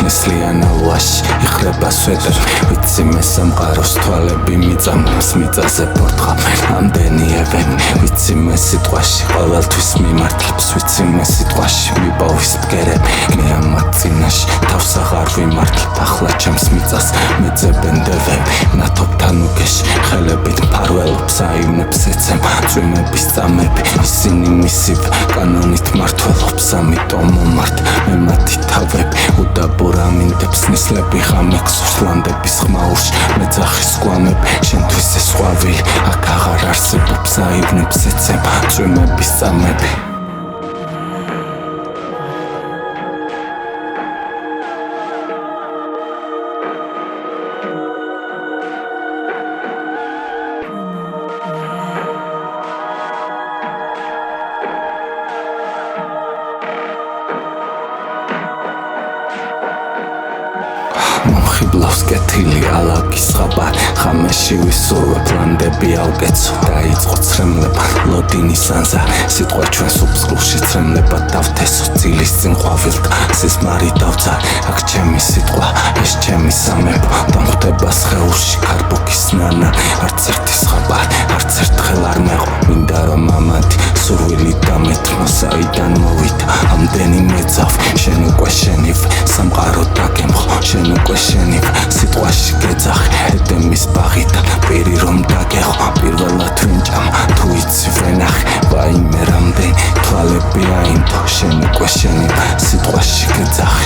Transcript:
ნესლიან ალვაში იხრება სვეტერ ვიცი მე სამყაროს თვალები მიწამს მიწაზე ბორტყავ ამდენი ევენი ვიცი მე სიტყვაში ყოველთვის მიმართლებს ვიცი მე სიტყვაში მიპოვის ბგერები მე ამათ წინაში თავს აღარ ვიმართლებ ახლა ჩემს მიწას მეძებენ დევები ნათობთან უგეში ხელებით მფარველობს აივნებს ეცემ წვიმების წამები ისინი მისივ კანონით მართველობს ამიტომ მომართ მე მათი თავები უდაბურ ამინდებს ნისლები ღამექსურს ლანდების ხმაურში მეძახის გვამები შენთვის ეს ყვავილი აქ აღარ არსებობს აივნებს ეცემ წვიმების წამები მომხიბლავს კეთილი ალაგის ღაბარი ხამეში ვისურვებ ლანდები ალკეცო დაიწყო ცრემლება ლოდინის ანზა სიტყვა ჩვენს უფსკულში ცრემლება დავთესო ძილის წინ ყვავილთა სისმარი დავძარი აქ ჩემი სიტყვა ეს ჩემი სამეფო დამხვდება სხეულში ქარბუქის ნანა არც ერთი ზღაბარი არც ერთხელ არ მეყო მინდა რომ ამათი სურვილი დამეთმო საიდან მოვიდა ამდენი მეძავ შენ უკვე შენივ სამყარო დაგემხო შენ უკვე შენივ სიტყვაში გეძახი ედემის ბაღიდან პირი რომ დაგეხო პირველად ვინჭამა თუ იცი ვენახი ვაიმე რამდენი თვალები აინდო შენ უკვე შენივ სიტყვაში გეძახი